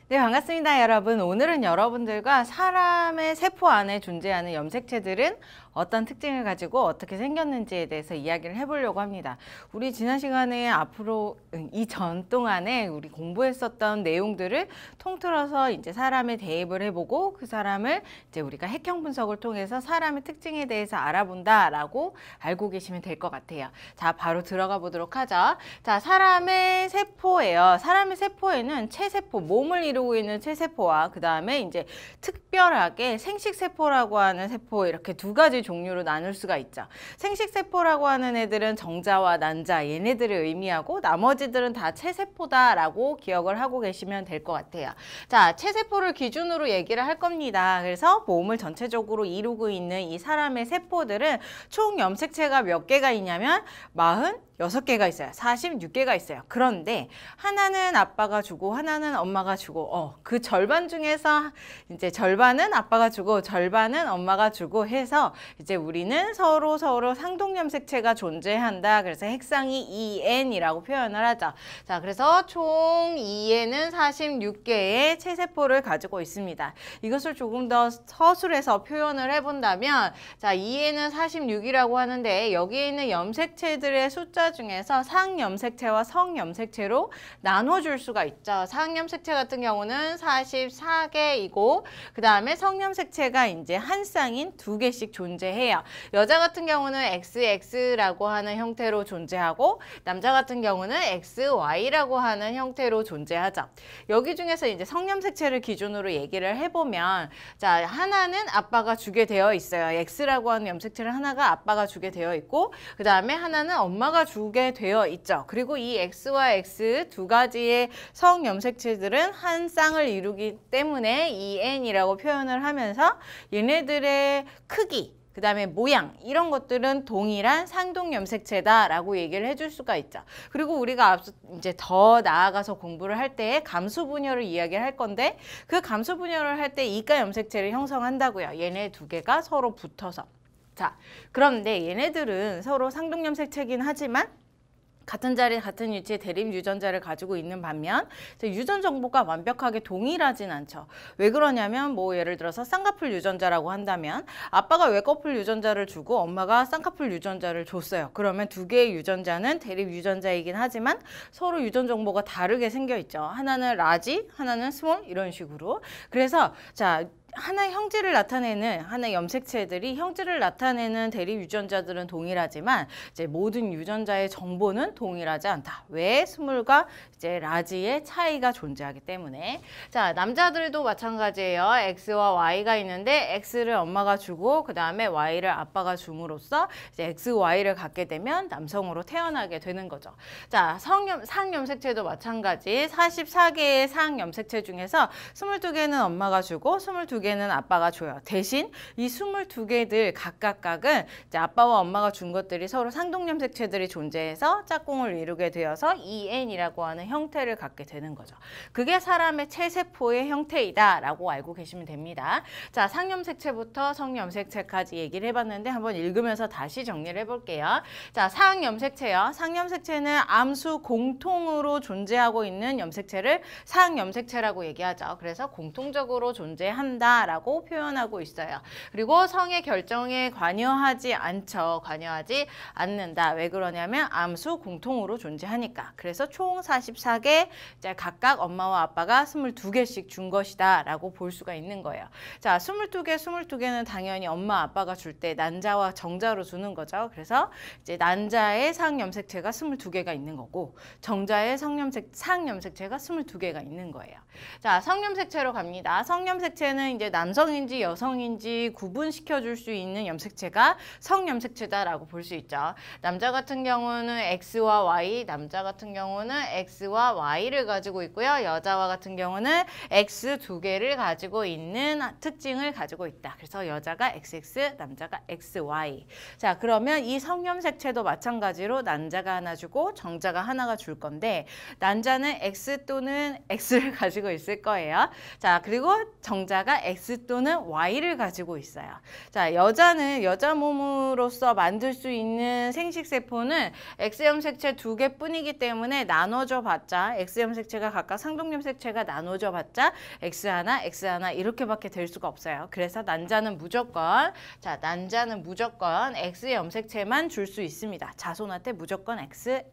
네, 반갑습니다, 여러분. 오늘은 여러분들과 사람의 세포 안에 존재하는 염색체들은 어떤 특징을 가지고 어떻게 생겼는지에 대해서 이야기를 해보려고 합니다. 우리 지난 시간에 앞으로 이전 동안에 우리 공부했었던 내용들을 통틀어서 이제 사람에 대입을 해보고 그 사람을 이제 우리가 핵형 분석을 통해서 사람의 특징에 대해서 알아본다라고 알고 계시면 될 것 같아요. 자, 바로 들어가 보도록 하죠. 자, 사람의 세포예요. 사람의 세포에는 체세포, 몸을 이루고 있는 체세포와 그 다음에 이제 특별하게 생식세포라고 하는 세포, 이렇게 두 가지 종류로 나눌 수가 있죠. 생식세포라고 하는 애들은 정자와 난자, 얘네들을 의미하고 나머지들은 다 체세포다라고 기억을 하고 계시면 될 것 같아요. 자, 체세포를 기준으로 얘기를 할 겁니다. 그래서 몸을 전체적으로 이루고 있는 이 사람의 세포들은 총 염색체가 몇 개가 있냐면 46개가 있어요. 46개가 있어요. 그런데 하나는 아빠가 주고 하나는 엄마가 주고 그 절반 중에서 이제 절반은 아빠가 주고 절반은 엄마가 주고 해서 이제 우리는 서로 상동염색체가 존재한다. 그래서 핵상이 EN이라고 표현을 하죠. 자, 그래서 총 EN은 46개의 체세포를 가지고 있습니다. 이것을 조금 더 서술해서 표현을 해본다면, 자, EN은 46이라고 하는데 여기에 있는 염색체들의 숫자 중에서 상염색체와 성염색체로 나눠줄 수가 있죠. 상염색체 같은 경우는 44개이고 그 다음에 성염색체가 이제 한 쌍인 2개씩 존재해요. 여자 같은 경우는 XX라고 하는 형태로 존재하고 남자 같은 경우는 XY라고 하는 형태로 존재하죠. 여기 중에서 이제 성염색체를 기준으로 얘기를 해보면, 자, 하나는 아빠가 주게 되어 있어요. X라고 하는 염색체를 하나가 아빠가 주게 되어 있고 그 다음에 하나는 엄마가 주게 되어 있죠. 그리고 이 X와 X 두 가지의 성염색체들은 한 쌍을 이루기 때문에 EN이라고 표현을 하면서 얘네들의 크기, 그 다음에 모양, 이런 것들은 동일한 상동염색체다라고 얘기를 해줄 수가 있죠. 그리고 우리가 앞서 이제 더 나아가서 공부를 할 때 감수분열을 이야기를 할 건데, 그 감수분열을 할 때 이가염색체를 형성한다고요. 얘네 두 개가 서로 붙어서. 자, 그런데 얘네들은 서로 상동염색체긴 하지만 같은 자리, 같은 위치에 대립 유전자를 가지고 있는 반면 유전 정보가 완벽하게 동일하진 않죠. 왜 그러냐면 뭐 예를 들어서 쌍꺼풀 유전자라고 한다면 아빠가 외꺼풀 유전자를 주고 엄마가 쌍꺼풀 유전자를 줬어요. 그러면 두 개의 유전자는 대립 유전자이긴 하지만 서로 유전 정보가 다르게 생겨 있죠. 하나는 라지, 하나는 스몰, 이런 식으로. 그래서 자, 하나의 형질을 나타내는, 하나의 염색체들이 형질을 나타내는 대립 유전자들은 동일하지만 이제 모든 유전자의 정보는 동일하지 않다. 왜? 스몰과 이제 라지의 차이가 존재하기 때문에. 자, 남자들도 마찬가지예요. X와 Y가 있는데 X를 엄마가 주고 그 다음에 Y를 아빠가 줌으로써 이제 XY를 갖게 되면 남성으로 태어나게 되는 거죠. 자, 상염색체도 마찬가지. 44개의 상염색체 중에서 22개는 엄마가 주고 22개는 아빠가 줘요. 대신 이 22개들 각각은 이제 아빠와 엄마가 준 것들이 서로 상동염색체들이 존재해서 짝꿍을 이루게 되어서 EN이라고 하는 형태를 갖게 되는 거죠. 그게 사람의 체세포의 형태이다 라고 알고 계시면 됩니다. 자, 상염색체부터 성염색체까지 얘기를 해봤는데 한번 읽으면서 다시 정리를 해볼게요. 자, 상염색체요. 상염색체는 암수 공통으로 존재하고 있는 염색체를 상염색체라고 얘기하죠. 그래서 공통적으로 존재한다 라고 표현하고 있어요. 그리고 성의 결정에 관여하지 않죠. 관여하지 않는다. 왜 그러냐면 암수 공통으로 존재하니까. 그래서 총 44개, 이제 각각 엄마와 아빠가 22개씩 준 것이다 라고 볼 수가 있는 거예요. 자, 22개는 당연히 엄마 아빠가 줄 때 난자와 정자로 주는 거죠. 그래서 이제 난자의 상염색체가 22개가 있는 거고 정자의 상염색체가 22개가 있는 거예요. 자, 성염색체로 갑니다. 성염색체는 이제 남성인지 여성인지 구분시켜 줄 수 있는 염색체가 성염색체다라고 볼 수 있죠. 남자 같은 경우는 X와 Y, 남자 같은 경우는 X와 Y를 가지고 있고요. 여자와 같은 경우는 X 2개를 가지고 있는 특징을 가지고 있다. 그래서 여자가 XX, 남자가 XY. 자, 그러면 이 성염색체도 마찬가지로 난자가 하나 주고 정자가 하나가 줄 건데 난자는 X 또는 X를 가지고 있을 거예요. 자, 그리고 정자가 X 또는 Y를 가지고 있어요. 자, 여자는 여자 몸으로서 만들 수 있는 생식세포는 X염색체 2개뿐이기 때문에 나눠져 봤자 X염색체가 각각 상동염색체가 나눠져 봤자 X1, X1 이렇게밖에 될 수가 없어요. 그래서 난자는 무조건 X염색체만 줄 수 있습니다. 자손한테 무조건 X.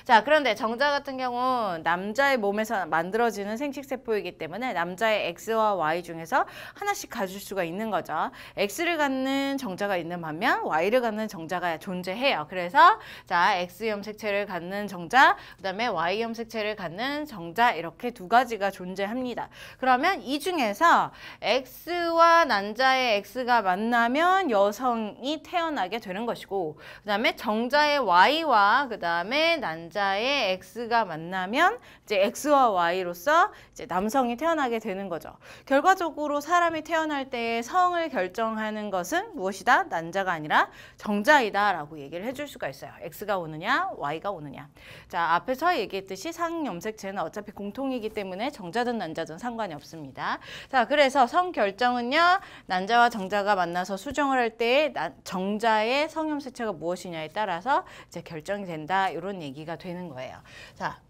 자, 그런데 정자 같은 경우 남자의 몸에서 만들어지는 생식세포이기 때문에 남자의 X와 Y 중에서 하나씩 가질 수가 있는 거죠. X를 갖는 정자가 있는 반면 Y를 갖는 정자가 존재해요. 그래서 자, X염색체를 갖는 정자, 그 다음에 Y염색체를 갖는 정자 이렇게 두 가지가 존재합니다. 그러면 이 중에서 X와 난자의 X가 만나면 여성이 태어나게 되는 것이고, 그 다음에 정자의 Y와 그 다음에 난자의 X가 만나면 이제 X와 Y로서 이제 남성이 태어나게 되는 거죠. 결과적으로 사람이 태어날 때 성을 결정하는 것은 무엇이다? 난자가 아니라 정자이다 라고 얘기를 해줄 수가 있어요. X가 오느냐 Y가 오느냐. 자, 앞에서 얘기했듯이 상염색체는 어차피 공통이기 때문에 정자든 난자든 상관이 없습니다. 자, 그래서 성 결정은요, 난자와 정자가 만나서 수정을 할 때 정자의 성염색체가 무엇이냐에 따라서 이제 결정이 된다, 이런 얘기가 되는 거예요. 자,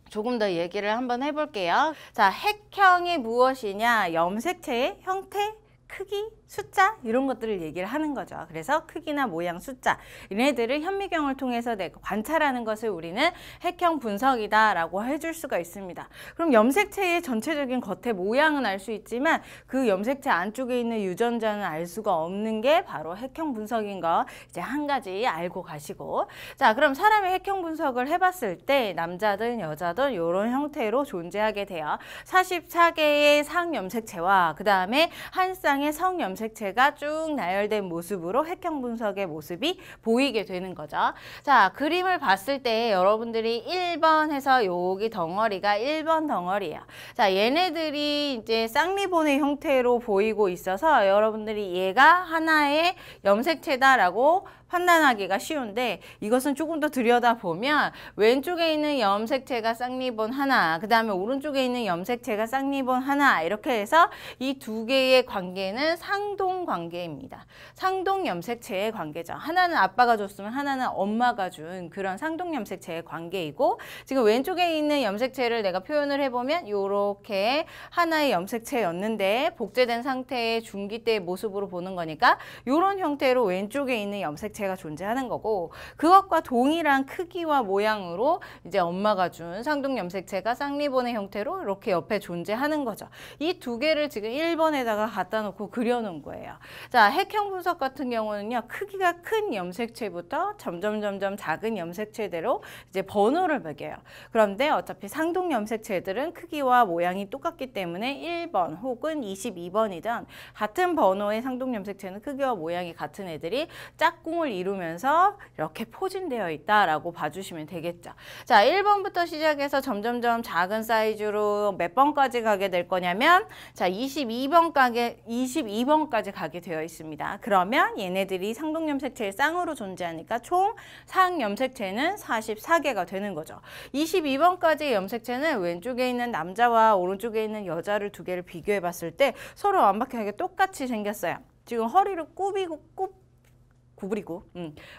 조금 더 얘기를 한번 해볼게요. 자, 핵형이 무엇이냐? 염색체의 형태, 크기, 숫자 이런 것들을 얘기를 하는 거죠. 그래서 크기나 모양, 숫자 얘네들을 현미경을 통해서 내가 관찰하는 것을 우리는 핵형 분석이다 라고 해줄 수가 있습니다. 그럼 염색체의 전체적인 겉의 모양은 알 수 있지만 그 염색체 안쪽에 있는 유전자는 알 수가 없는 게 바로 핵형 분석인 거 이제 한 가지 알고 가시고, 자, 그럼 사람의 핵형 분석을 해봤을 때 남자든 여자든 이런 형태로 존재하게 돼요. 44개의 상염색체와 그 다음에 한 쌍의 성염색체가 쭉 나열된 모습으로 핵형 분석의 모습이 보이게 되는 거죠. 자, 그림을 봤을 때 여러분들이 1번 해서 여기 덩어리가 1번 덩어리예요. 자, 얘네들이 이제 쌍리본의 형태로 보이고 있어서 여러분들이 얘가 하나의 염색체다라고 판단하기가 쉬운데, 이것은 조금 더 들여다보면 왼쪽에 있는 염색체가 쌍리본 하나, 그 다음에 오른쪽에 있는 염색체가 쌍리본 하나, 이렇게 해서 이 두 개의 관계는 상동 관계입니다. 상동 염색체의 관계죠. 하나는 아빠가 줬으면 하나는 엄마가 준 그런 상동 염색체의 관계이고, 지금 왼쪽에 있는 염색체를 내가 표현을 해보면 이렇게 하나의 염색체였는데 복제된 상태의 중기 때의 모습으로 보는 거니까 이런 형태로 왼쪽에 있는 염색체 가 존재하는 거고, 그것과 동일한 크기와 모양으로 이제 엄마가 준 상동 염색체가 쌍리본의 형태로 이렇게 옆에 존재하는 거죠. 이 두 개를 지금 1번에다가 갖다 놓고 그려놓은 거예요. 자, 핵형 분석 같은 경우는요, 크기가 큰 염색체부터 점점 작은 염색체대로 이제 번호를 매겨요. 그런데 어차피 상동 염색체들은 크기와 모양이 똑같기 때문에 1번 혹은 22번이든 같은 번호의 상동 염색체는 크기와 모양이 같은 애들이 짝꿍을 이루면서 이렇게 포진되어 있다라고 봐주시면 되겠죠. 자, 1번부터 시작해서 점점점 작은 사이즈로 몇 번까지 가게 될 거냐면, 자, 22번까지 가게 되어 있습니다. 그러면 얘네들이 상동염색체의 쌍으로 존재하니까 총 상염색체는 44개가 되는 거죠. 22번까지의 염색체는 왼쪽에 있는 남자와 오른쪽에 있는 여자를 두 개를 비교해 봤을 때 서로 완벽하게 똑같이 생겼어요. 지금 허리를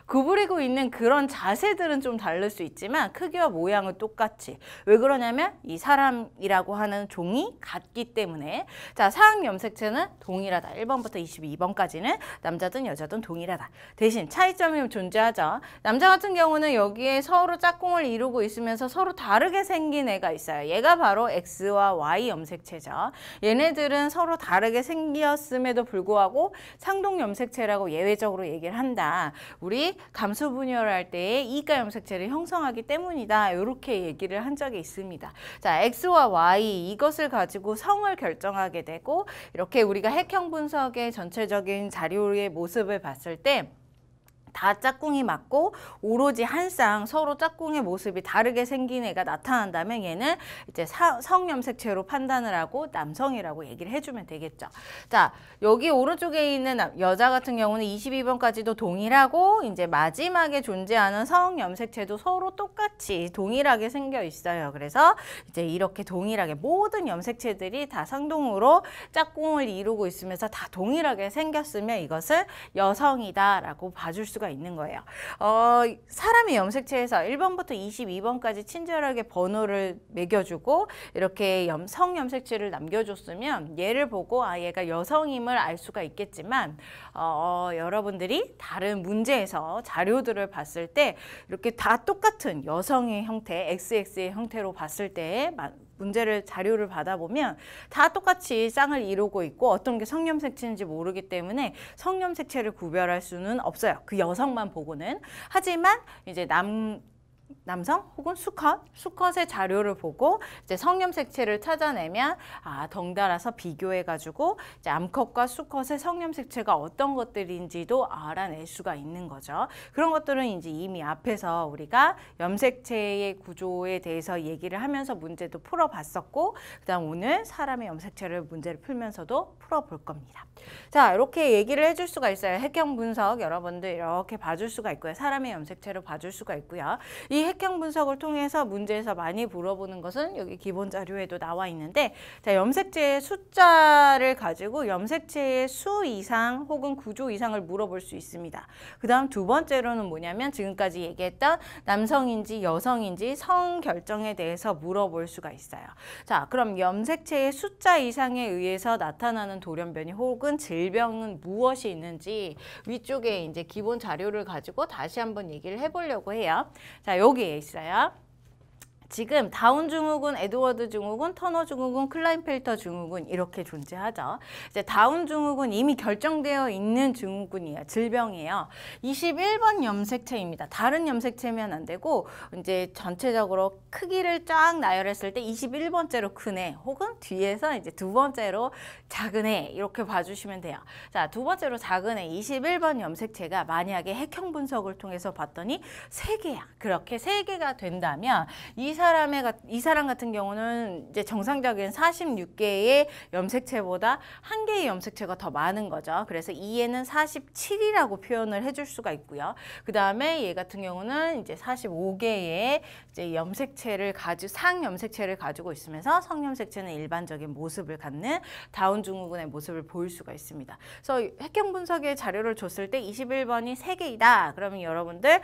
구부리고 있는 그런 자세들은 좀 다를 수 있지만 크기와 모양은 똑같이. 왜 그러냐면 이 사람이라고 하는 종이 같기 때문에. 자, 상염색체는 동일하다. 1번부터 22번까지는 남자든 여자든 동일하다. 대신 차이점이 존재하죠. 남자 같은 경우는 여기에 서로 짝꿍을 이루고 있으면서 서로 다르게 생긴 애가 있어요. 얘가 바로 X와 Y 염색체죠. 얘네들은 서로 다르게 생겼음에도 불구하고 상동 염색체라고 예외적으로 얘기를 한다. 우리 감수 분열을 할 때 이가 염색체를 형성하기 때문이다. 이렇게 얘기를 한 적이 있습니다. 자, X와 Y 이것을 가지고 성을 결정하게 되고, 이렇게 우리가 핵형 분석의 전체적인 자료의 모습을 봤을 때 다 짝꿍이 맞고 오로지 한 쌍 서로 짝꿍의 모습이 다르게 생긴 애가 나타난다면 얘는 이제 성염색체로 판단을 하고 남성이라고 얘기를 해주면 되겠죠. 자, 여기 오른쪽에 있는 여자 같은 경우는 22번까지도 동일하고 이제 마지막에 존재하는 성염색체도 서로 똑같이 동일하게 생겨 있어요. 그래서 이제 이렇게 동일하게 모든 염색체들이 다 상동으로 짝꿍을 이루고 있으면서 다 동일하게 생겼으면 이것을 여성이다라고 봐줄 수가 있는 거예요. 사람의 염색체에서 1번부터 22번까지 친절하게 번호를 매겨주고 이렇게 성염색체를 남겨줬으면 얘를 보고 얘가 여성임을 알 수가 있겠지만 여러분들이 다른 문제에서 자료들을 봤을 때 이렇게 다 똑같은 여성의 형태, XX의 형태로 봤을 때 문제를 자료를 받아보면 다 똑같이 쌍을 이루고 있고 어떤 게 성염색체인지 모르기 때문에 성염색체를 구별할 수는 없어요. 그 여성만 보고는. 하지만 이제 남성 혹은 수컷의 자료를 보고 이제 성염색체를 찾아내면 덩달아서 비교해가지고 이제 암컷과 수컷의 성염색체가 어떤 것들인지도 알아낼 수가 있는 거죠. 그런 것들은 이제 이미 앞에서 우리가 염색체의 구조에 대해서 얘기를 하면서 문제도 풀어봤었고, 그다음 오늘 사람의 염색체를 문제를 풀면서도 풀어볼 겁니다. 자, 이렇게 얘기를 해줄 수가 있어요. 핵형 분석 여러분들 이렇게 봐줄 수가 있고요. 사람의 염색체를 봐줄 수가 있고요. 이 핵형 분석을 통해서 문제에서 많이 물어보는 것은 여기 기본 자료에도 나와 있는데, 자, 염색체의 숫자를 가지고 염색체의 수 이상 혹은 구조 이상을 물어볼 수 있습니다. 그 다음 두 번째로는 뭐냐면 지금까지 얘기했던 남성인지 여성인지 성 결정에 대해서 물어볼 수가 있어요. 자, 그럼 염색체의 숫자 이상에 의해서 나타나는 돌연변이 혹은 질병은 무엇이 있는지 위쪽에 이제 기본 자료를 가지고 다시 한번 얘기를 해보려고 해요. 자, 여기에 있어요. 지금 다운 증후군, 에드워드 증후군, 터너 증후군, 클라인펠터 증후군 이렇게 존재하죠. 이제 다운 증후군 이미 결정되어 있는 증후군이에요. 질병이에요. 21번 염색체입니다. 다른 염색체면 안 되고 이제 전체적으로 크기를 쫙 나열했을 때 21번째로 큰 애 혹은 뒤에서 이제 두 번째로 작은 애 이렇게 봐주시면 돼요. 자, 두 번째로 작은 애 21번 염색체가 만약에 핵형 분석을 통해서 봤더니 3개야. 그렇게 3개가 된다면 이 사람 같은 경우는 이제 정상적인 46개의 염색체보다 1개의 염색체가 더 많은 거죠. 그래서 이에는 47이라고 표현을 해줄 수가 있고요. 그 다음에 얘 같은 경우는 이제 45개의 이제 상염색체를 가지고 있으면서 성염색체는 일반적인 모습을 갖는 다운 증후군의 모습을 보일 수가 있습니다. 그래서 핵형 분석의 자료를 줬을 때 21번이 3개이다. 그러면 여러분들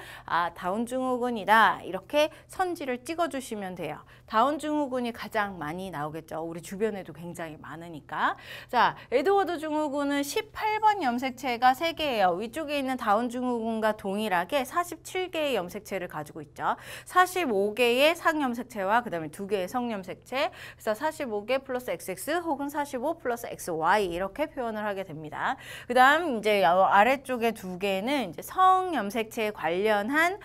다운 증후군이다. 이렇게 선지를 찍어주시면 돼요. 다운 증후군이 가장 많이 나오겠죠. 우리 주변에도 굉장히 많으니까. 자, 에드워드 증후군은 18번 염색체가 3개예요. 위쪽에 있는 다운 증후군과 동일하게 47개의 염색체를 가지고 있죠. 45개의 상염색체와 그 다음에 2개의 성염색체. 그래서 45개 플러스 XX 혹은 45 플러스 XY 이렇게 표현을 하게 됩니다. 그 다음 이제 아래쪽에 2개는 이제 성염색체에 관련한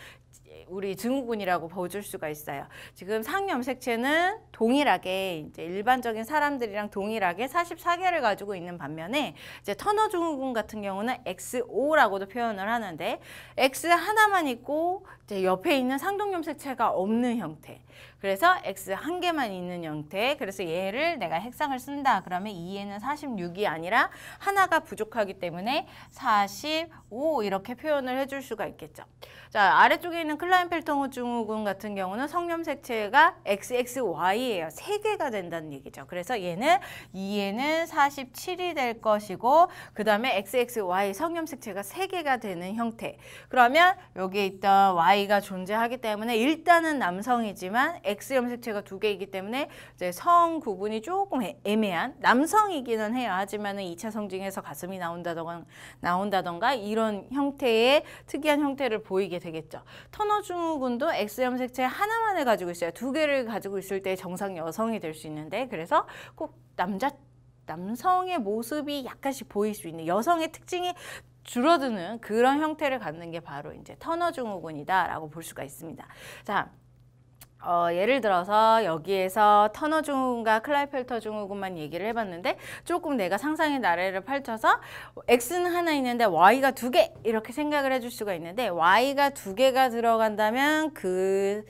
우리 증후군이라고 봐줄 수가 있어요. 지금 상염색체는 동일하게 이제 일반적인 사람들이랑 동일하게 44개를 가지고 있는 반면에 이제 터너 증후군 같은 경우는 XO라고도 표현을 하는데 X 하나만 있고 이제 옆에 있는 상동염색체가 없는 형태. 그래서 X 1개만 있는 형태. 그래서 얘를 내가 핵상을 쓴다. 그러면 2에는 46이 아니라 하나가 부족하기 때문에 45 이렇게 표현을 해줄 수가 있겠죠. 자, 아래쪽에 있는 클라인펠터 증후군 같은 경우는 성염색체가 XXY예요. 3개가 된다는 얘기죠. 그래서 얘는 2에는 47이 될 것이고 그 다음에 XXY 성염색체가 3개가 되는 형태. 그러면 여기에 있던 Y가 존재하기 때문에 일단은 남성이지만 X 염색체가 2개이기 때문에 이제 성 구분이 조금 애매한 남성이기는 해요. 하지만은 2차 성징에서 가슴이 나온다던가 이런 형태의 특이한 형태를 보이게 되겠죠. 터너 증후군도 X 염색체 하나만을 가지고 있어요. 2개를 가지고 있을 때 정상 여성이 될 수 있는데 그래서 꼭 남성의 모습이 약간씩 보일 수 있는 여성의 특징이 줄어드는 그런 형태를 갖는 게 바로 이제 터너 증후군이다라고 볼 수가 있습니다. 자. 예를 들어서 여기에서 터너 증후군과 클라이펠터 증후군만 얘기를 해봤는데 조금 내가 상상의 나래를 펼쳐서 X는 하나 있는데 Y가 두 개 이렇게 생각을 해줄 수가 있는데 Y가 두 개가 들어간다면 그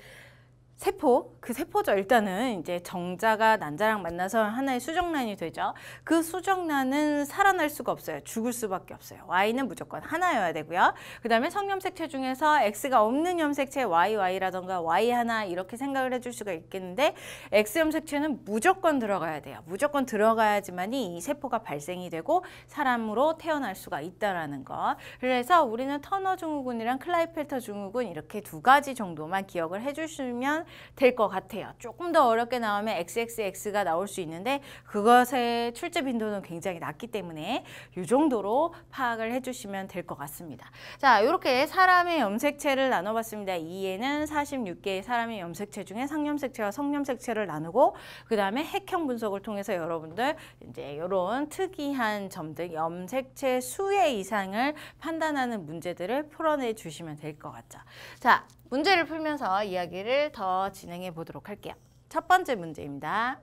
세포죠. 일단은 이제 정자가 난자랑 만나서 하나의 수정란이 되죠. 그 수정란은 살아날 수가 없어요. 죽을 수밖에 없어요. Y는 무조건 하나여야 되고요. 그 다음에 성염색체 중에서 X가 없는 염색체 YY라던가 Y 하나 이렇게 생각을 해줄 수가 있겠는데 X 염색체는 무조건 들어가야 돼요. 무조건 들어가야지만이 이 세포가 발생이 되고 사람으로 태어날 수가 있다라는 거. 그래서 우리는 터너 증후군이랑 클라이펠터 증후군 이렇게 두 가지 정도만 기억을 해주시면 될 것 같아요. 조금 더 어렵게 나오면 XXX가 나올 수 있는데 그것의 출제 빈도는 굉장히 낮기 때문에 이 정도로 파악을 해주시면 될 것 같습니다. 자, 이렇게 사람의 염색체를 나눠봤습니다. 이에는 46개의 사람의 염색체 중에 상염색체와 성염색체를 나누고 그 다음에 핵형 분석을 통해서 여러분들 이제 이런 특이한 점들 염색체 수의 이상을 판단하는 문제들을 풀어내 주시면 될 것 같죠. 자, 문제를 풀면서 이야기를 더 진행해 보도록 할게요. 첫 번째 문제입니다.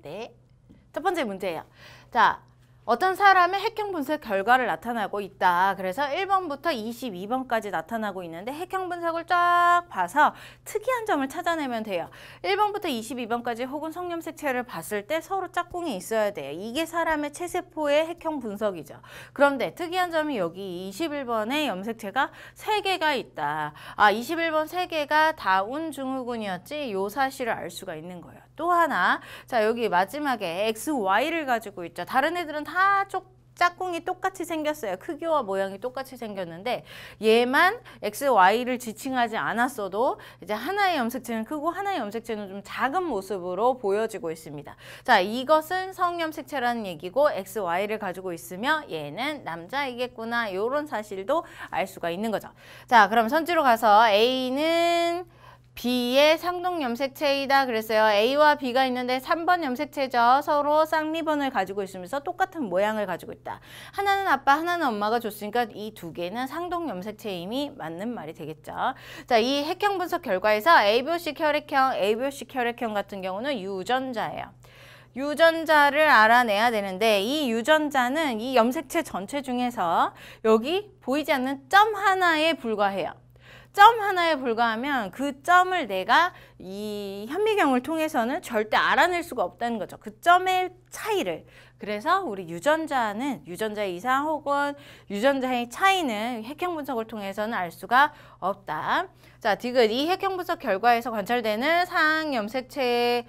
네, 첫 번째 문제예요. 자, 어떤 사람의 핵형 분석 결과를 나타나고 있다. 그래서 1번부터 22번까지 나타나고 있는데 핵형 분석을 쫙 봐서 특이한 점을 찾아내면 돼요. 1번부터 22번까지 혹은 성염색체를 봤을 때 서로 짝꿍이 있어야 돼요. 이게 사람의 체세포의 핵형 분석이죠. 그런데 특이한 점이 여기 21번에 염색체가 3개가 있다. 21번 3개가 다운 증후군이었지. 요 사실을 알 수가 있는 거예요. 또 하나, 자 여기 마지막에 XY를 가지고 있죠. 다른 애들은 다 짝꿍이 똑같이 생겼어요. 크기와 모양이 똑같이 생겼는데 얘만 XY를 지칭하지 않았어도 이제 하나의 염색체는 크고 하나의 염색체는 좀 작은 모습으로 보여지고 있습니다. 자, 이것은 성염색체라는 얘기고 XY를 가지고 있으며 얘는 남자이겠구나. 이런 사실도 알 수가 있는 거죠. 자, 그럼 선지로 가서 A는 B의 상동 염색체이다 그랬어요. A와 B가 있는데 3번 염색체죠. 서로 쌍리번을 가지고 있으면서 똑같은 모양을 가지고 있다. 하나는 아빠, 하나는 엄마가 줬으니까 이 두 개는 상동 염색체임이 맞는 말이 되겠죠. 자, 이 핵형 분석 결과에서 ABOC 혈액형 같은 경우는 유전자예요. 유전자를 알아내야 되는데 이 유전자는 이 염색체 전체 중에서 여기 보이지 않는 점 하나에 불과해요. 점 하나에 불과하면 그 점을 내가 이 현미경을 통해서는 절대 알아낼 수가 없다는 거죠. 그 점의 차이를. 그래서 우리 유전자의 이상 혹은 유전자의 차이는 핵형 분석을 통해서는 알 수가 없다. 자, 디귿 이 핵형 분석 결과에서 관찰되는 상염색체의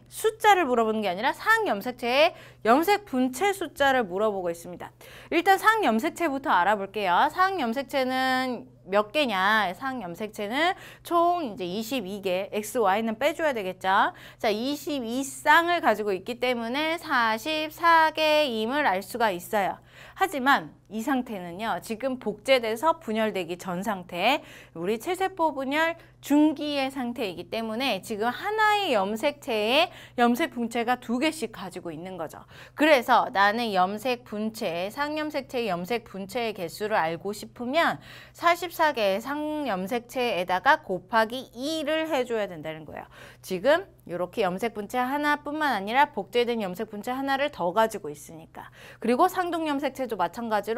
숫자를 물어보는 게 아니라 상염색체의 염색 분체 숫자를 물어보고 있습니다. 일단 상염색체부터 알아볼게요. 상염색체는 몇 개냐? 상염색체는 총 이제 22개, XY는 빼줘야 되겠죠. 자, 22쌍을 가지고 있기 때문에 44개임을 알 수가 있어요. 하지만 이 상태는요, 지금 복제돼서 분열되기 전 상태, 우리 체세포 분열 중기의 상태이기 때문에 지금 하나의 염색체에 염색 분체가 2개씩 가지고 있는 거죠. 그래서 나는 염색 분체, 상염색체의 염색 분체의 개수를 알고 싶으면 44개의 상염색체에다가 곱하기 2를 해줘야 된다는 거예요. 지금 이렇게 염색 분체 하나뿐만 아니라 복제된 염색 분체 하나를 더 가지고 있으니까. 그리고 상동 염색체도 마찬가지로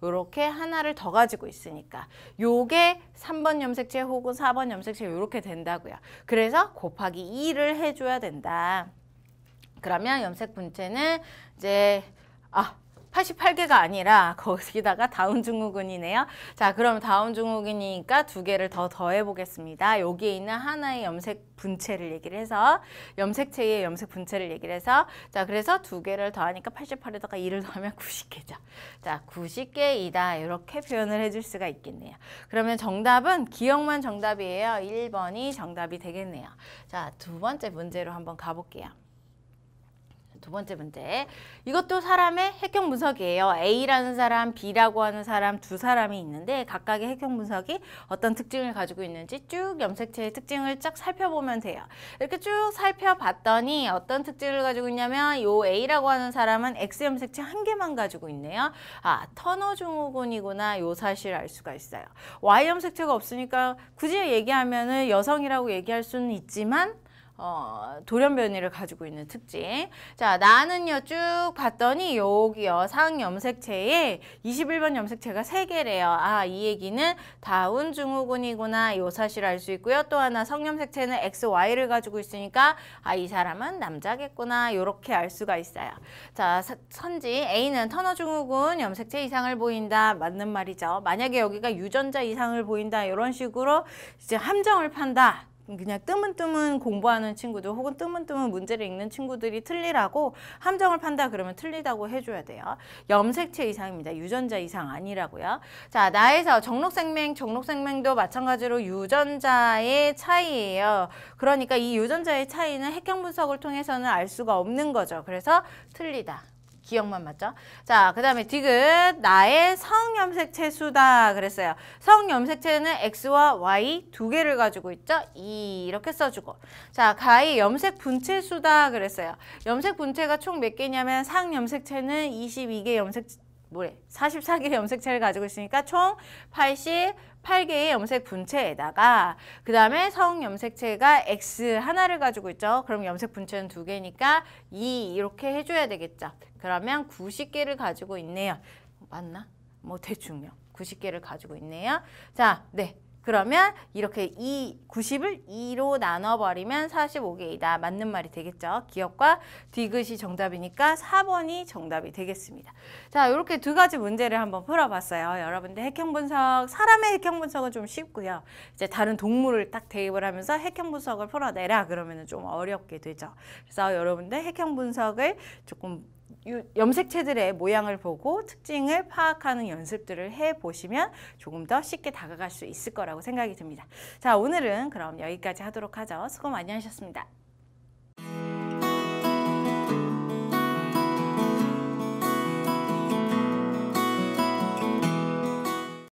이렇게 하나를 더 가지고 있으니까. 요게 3번 염색체 혹은 4번 염색체 이렇게 된다고요. 그래서 곱하기 2를 해줘야 된다. 그러면 염색 분체는 이제 88개가 아니라 거기다가 다운 증후군이네요. 자, 그럼 다운 증후군이니까 2개를 더 더해 보겠습니다. 여기에 있는 하나의 염색 분체를 얘기를 해서 염색체의 염색 분체를 얘기를 해서 자, 그래서 2개를 더하니까 88에다가 2를 더하면 90개죠. 자, 90개이다. 이렇게 표현을 해줄 수가 있겠네요. 그러면 정답은 기억만 정답이에요. 1번이 정답이 되겠네요. 자, 두 번째 문제로 한번 가볼게요. 두 번째 문제. 이것도 사람의 핵형 분석이에요. A라는 사람, B라고 하는 사람 두 사람이 있는데 각각의 핵형 분석이 어떤 특징을 가지고 있는지 쭉 염색체의 특징을 쫙 살펴보면 돼요. 이렇게 쭉 살펴봤더니 어떤 특징을 가지고 있냐면 요 A라고 하는 사람은 X 염색체 한 개만 가지고 있네요. 아, 터너 증후군이구나. 요 사실을 알 수가 있어요. Y 염색체가 없으니까 굳이 얘기하면은 여성이라고 얘기할 수는 있지만 돌연변이를 가지고 있는 특징. 자, 나는요, 쭉 봤더니 여기요, 상 염색체에 21번 염색체가 3개래요. 아, 이 얘기는 다운 증후군이구나. 요 사실을 알 수 있고요. 또 하나 성염색체는 XY를 가지고 있으니까 아, 이 사람은 남자겠구나. 요렇게 알 수가 있어요. 자, 선지 A는 터너 증후군 염색체 이상을 보인다. 맞는 말이죠. 만약에 여기가 유전자 이상을 보인다. 이런 식으로 이제 함정을 판다. 그냥 뜨문뜨문 공부하는 친구들 혹은 뜨문뜨문 문제를 읽는 친구들이 틀리라고 함정을 판다 그러면 틀리다고 해줘야 돼요. 염색체 이상입니다. 유전자 이상 아니라고요. 자, 나에서 정록생명도 마찬가지로 유전자의 차이예요. 그러니까 이 유전자의 차이는 핵형 분석을 통해서는 알 수가 없는 거죠. 그래서 틀리다. 기억만 맞죠? 자, 그 다음에 디귿 나의 성염색체 수다 그랬어요. 성염색체는 X와 Y 두 개를 가지고 있죠? 이렇게 써주고. 자, 가의 염색 분체 수다 그랬어요. 염색 분체가 총 몇 개냐면 상염색체는 22개 염색 44개의 염색체를 가지고 있으니까 총 88개의 염색 분체에다가 그 다음에 성염색체가 X 하나를 가지고 있죠. 그럼 염색 분체는 2개니까 2 이렇게 해줘야 되겠죠. 그러면 90개를 가지고 있네요. 맞나? 뭐 대충요. 90개를 가지고 있네요. 자, 네. 그러면 이렇게 90을 2로 나눠버리면 45개이다. 맞는 말이 되겠죠. 기억과 디귿이 정답이니까 4번이 정답이 되겠습니다. 자, 이렇게 두 가지 문제를 한번 풀어봤어요. 여러분들 핵형 분석, 사람의 핵형 분석은 좀 쉽고요. 이제 다른 동물을 딱 대입을 하면서 핵형 분석을 풀어내라 그러면 좀 어렵게 되죠. 그래서 여러분들 핵형 분석을 조금 염색체들의 모양을 보고 특징을 파악하는 연습들을 해보시면 조금 더 쉽게 다가갈 수 있을 거라고 생각이 듭니다. 자, 오늘은 그럼 여기까지 하도록 하죠. 수고 많이 하셨습니다.